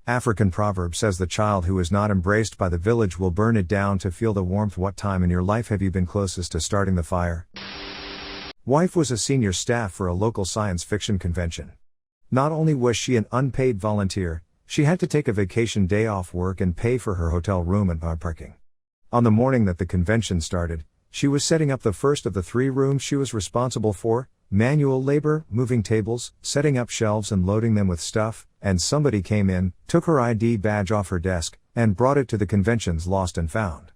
African proverb says the child who is not embraced by the village will burn it down to feel the warmth. What time in your life have you been closest to starting the fire? Wife was a senior staff for a local science fiction convention. Not only was she an unpaid volunteer, she had to take a vacation day off work and pay for her hotel room and car parking. On the morning that the convention started, she was setting up the first of the 3 rooms she was responsible for: manual labor, moving tables, setting up shelves and loading them with stuff, and somebody came in, took her ID badge off her desk, and brought it to the convention's lost and found.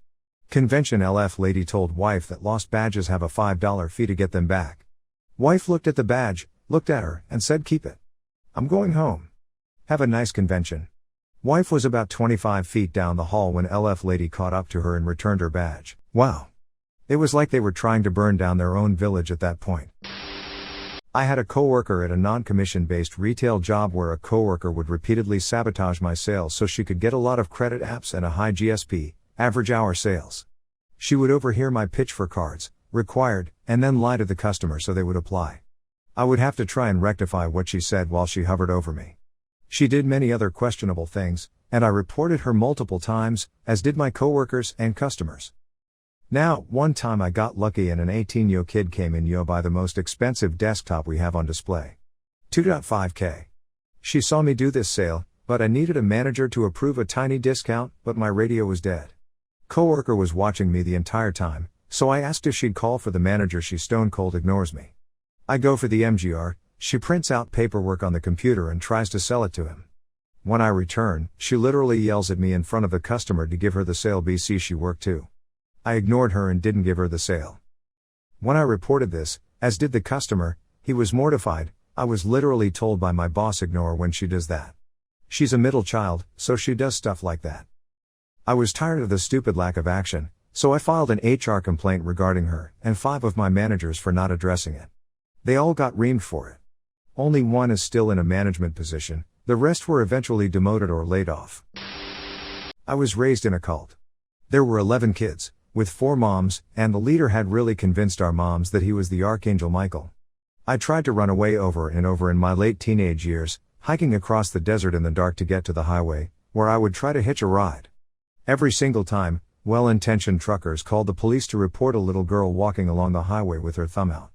Convention LF lady told wife that lost badges have a $5 fee to get them back. Wife looked at the badge, looked at her, and said, "Keep it. I'm going home. Have a nice convention." Wife was about 25 feet down the hall when LF lady caught up to her and returned her badge. Wow. It was like they were trying to burn down their own village at that point. I had a coworker at a non-commission based retail job where a coworker would repeatedly sabotage my sales so she could get a lot of credit apps and a high GSP, average hour sales. She would overhear my pitch for cards, required, and then lie to the customer so they would apply. I would have to try and rectify what she said while she hovered over me. She did many other questionable things, and I reported her multiple times, as did my coworkers and customers. Now, one time I got lucky and an 18-year kid came in buy the most expensive desktop we have on display. 2.5K. She saw me do this sale, but I needed a manager to approve a tiny discount, but my radio was dead. Coworker was watching me the entire time, so I asked if she'd call for the manager. She stone cold ignores me. I go for the MGR, she prints out paperwork on the computer and tries to sell it to him. When I return, she literally yells at me in front of the customer to give her the sale. BC she worked too. I ignored her and didn't give her the sale. When I reported this, as did the customer, he was mortified. I was literally told by my boss, ignore when she does that. She's a middle child, so she does stuff like that. I was tired of the stupid lack of action, so I filed an HR complaint regarding her, and 5 of my managers for not addressing it. They all got reamed for it. Only one is still in a management position, the rest were eventually demoted or laid off. I was raised in a cult. There were 11 kids, with 4 moms, and the leader had really convinced our moms that he was the Archangel Michael. I tried to run away over and over in my late teenage years, hiking across the desert in the dark to get to the highway, where I would try to hitch a ride. Every single time, well-intentioned truckers called the police to report a little girl walking along the highway with her thumb out.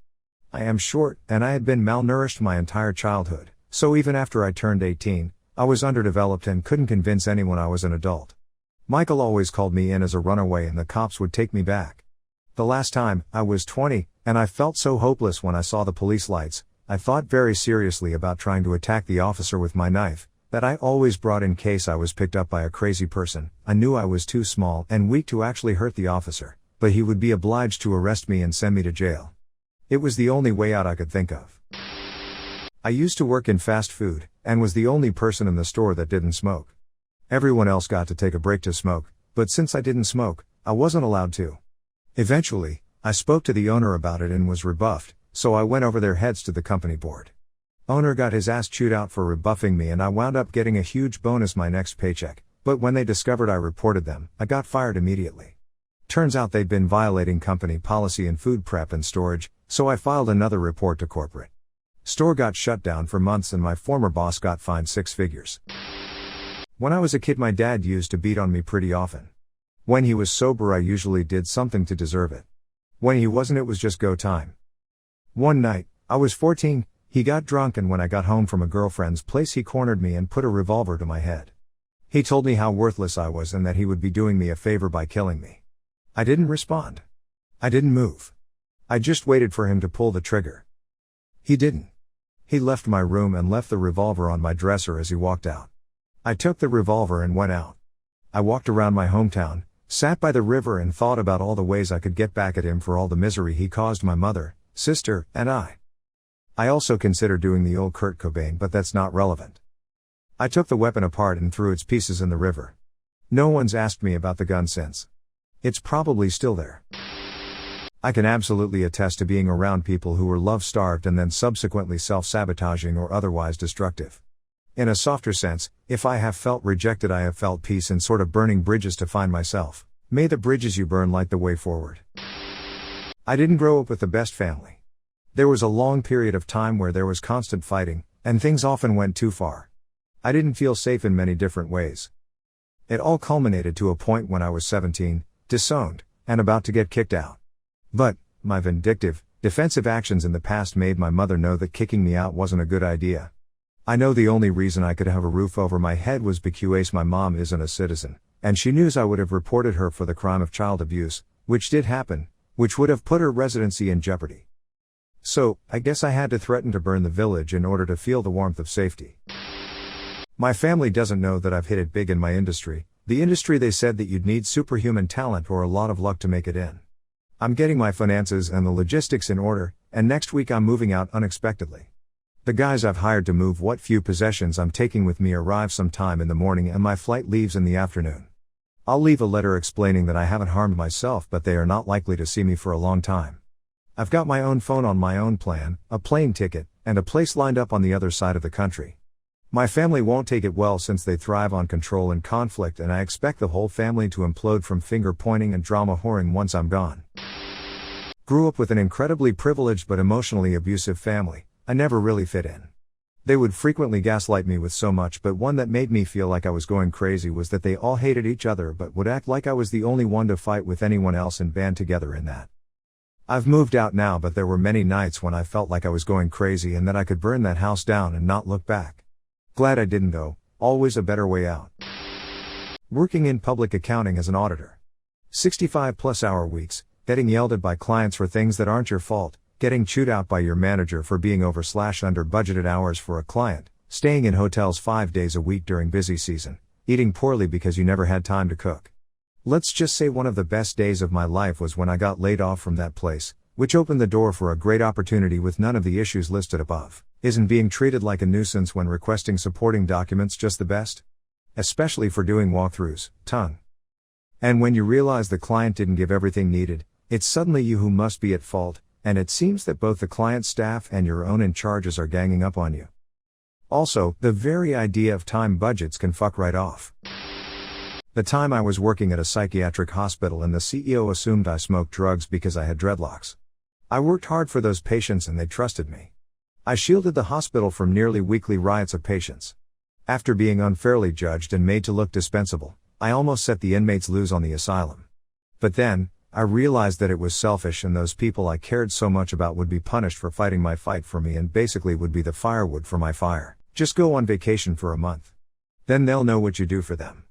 I am short, and I had been malnourished my entire childhood, so even after I turned 18, I was underdeveloped and couldn't convince anyone I was an adult. Michael always called me in as a runaway and the cops would take me back. The last time, I was 20, and I felt so hopeless when I saw the police lights. I thought very seriously about trying to attack the officer with my knife, that I always brought in case I was picked up by a crazy person. I knew I was too small and weak to actually hurt the officer, but he would be obliged to arrest me and send me to jail. It was the only way out I could think of. I used to work in fast food, and was the only person in the store that didn't smoke. Everyone else got to take a break to smoke, but since I didn't smoke, I wasn't allowed to. Eventually, I spoke to the owner about it and was rebuffed, so I went over their heads to the company board. Owner got his ass chewed out for rebuffing me and I wound up getting a huge bonus my next paycheck, but when they discovered I reported them, I got fired immediately. Turns out they'd been violating company policy in food prep and storage, so I filed another report to corporate. Store got shut down for months and my former boss got fined 6 figures. When I was a kid, my dad used to beat on me pretty often. When he was sober, I usually did something to deserve it. When he wasn't, it was just go time. One night, I was 14, he got drunk and when I got home from a girlfriend's place he cornered me and put a revolver to my head. He told me how worthless I was and that he would be doing me a favor by killing me. I didn't respond. I didn't move. I just waited for him to pull the trigger. He didn't. He left my room and left the revolver on my dresser as he walked out. I took the revolver and went out. I walked around my hometown, sat by the river and thought about all the ways I could get back at him for all the misery he caused my mother, sister, and I. I also considered doing the old Kurt Cobain, but that's not relevant. I took the weapon apart and threw its pieces in the river. No one's asked me about the gun since. It's probably still there. I can absolutely attest to being around people who were love-starved and then subsequently self-sabotaging or otherwise destructive. In a softer sense, if I have felt rejected, I have felt peace in sort of burning bridges to find myself. May the bridges you burn light the way forward. I didn't grow up with the best family. There was a long period of time where there was constant fighting, and things often went too far. I didn't feel safe in many different ways. It all culminated to a point when I was 17, disowned, and about to get kicked out. But, my vindictive, defensive actions in the past made my mother know that kicking me out wasn't a good idea. I know the only reason I could have a roof over my head was because my mom isn't a citizen, and she knew I would have reported her for the crime of child abuse, which did happen, which would have put her residency in jeopardy. So, I guess I had to threaten to burn the village in order to feel the warmth of safety. My family doesn't know that I've hit it big in my industry, the industry they said that you'd need superhuman talent or a lot of luck to make it in. I'm getting my finances and the logistics in order, and next week I'm moving out unexpectedly. The guys I've hired to move what few possessions I'm taking with me arrive sometime in the morning and my flight leaves in the afternoon. I'll leave a letter explaining that I haven't harmed myself, but they are not likely to see me for a long time. I've got my own phone on my own plan, a plane ticket, and a place lined up on the other side of the country. My family won't take it well since they thrive on control and conflict, and I expect the whole family to implode from finger pointing and drama whoring once I'm gone. Grew up with an incredibly privileged but emotionally abusive family. I never really fit in. They would frequently gaslight me with so much, but one that made me feel like I was going crazy was that they all hated each other but would act like I was the only one to fight with anyone else and band together in that. I've moved out now, but there were many nights when I felt like I was going crazy and that I could burn that house down and not look back. Glad I didn't though, always a better way out. Working in public accounting as an auditor. 65+ hour weeks, getting yelled at by clients for things that aren't your fault, getting chewed out by your manager for being over/under budgeted hours for a client, staying in hotels 5 days a week during busy season, eating poorly because you never had time to cook. Let's just say one of the best days of my life was when I got laid off from that place, which opened the door for a great opportunity with none of the issues listed above. Isn't being treated like a nuisance when requesting supporting documents just the best? Especially for doing walkthroughs, tongue. And when you realize the client didn't give everything needed, it's suddenly you who must be at fault, and it seems that both the client staff and your own in charges are ganging up on you. Also, the very idea of time budgets can fuck right off. The time I was working at a psychiatric hospital and the CEO assumed I smoked drugs because I had dreadlocks. I worked hard for those patients and they trusted me. I shielded the hospital from nearly weekly riots of patients. After being unfairly judged and made to look dispensable, I almost set the inmates loose on the asylum. But then, I realized that it was selfish and those people I cared so much about would be punished for fighting my fight for me and basically would be the firewood for my fire. Just go on vacation for a month. Then they'll know what you do for them.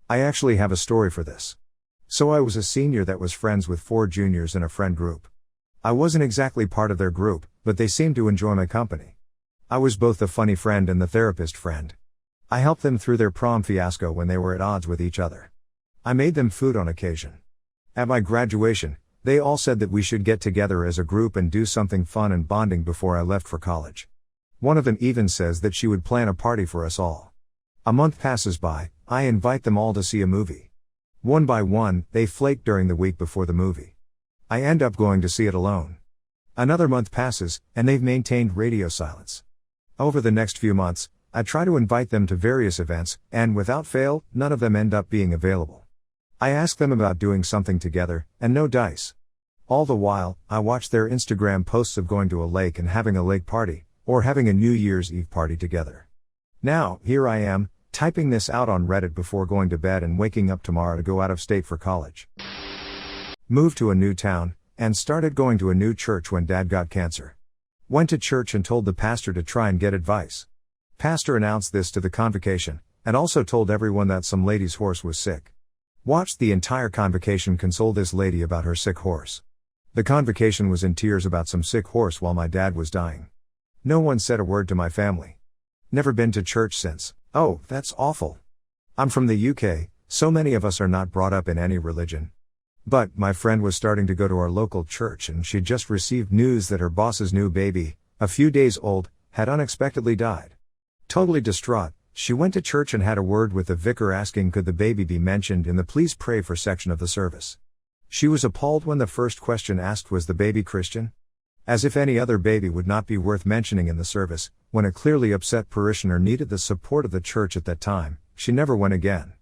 I actually have a story for this. So I was a senior that was friends with 4 juniors in a friend group. I wasn't exactly part of their group, but they seemed to enjoy my company. I was both the funny friend and the therapist friend. I helped them through their prom fiasco when they were at odds with each other. I made them food on occasion. At my graduation, they all said that we should get together as a group and do something fun and bonding before I left for college. One of them even says that she would plan a party for us all. A month passes by, I invite them all to see a movie. One by one, they flake during the week before the movie. I end up going to see it alone. Another month passes, and they've maintained radio silence. Over the next few months, I try to invite them to various events, and without fail, none of them end up being available. I ask them about doing something together, and no dice. All the while, I watch their Instagram posts of going to a lake and having a lake party, or having a New Year's Eve party together. Now, here I am, typing this out on Reddit before going to bed and waking up tomorrow to go out of state for college. Moved to a new town, and started going to a new church when Dad got cancer. Went to church and told the pastor to try and get advice. Pastor announced this to the convocation, and also told everyone that some lady's horse was sick. Watched the entire convocation console this lady about her sick horse. The convocation was in tears about some sick horse while my dad was dying. No one said a word to my family. Never been to church since. Oh, that's awful. I'm from the UK, so many of us are not brought up in any religion. But, my friend was starting to go to our local church and she'd just received news that her boss's new baby, a few days old, had unexpectedly died. Totally distraught, she went to church and had a word with the vicar asking could the baby be mentioned in the please pray for section of the service. She was appalled when the first question asked was the baby Christian? As if any other baby would not be worth mentioning in the service, when a clearly upset parishioner needed the support of the church at that time, she never went again.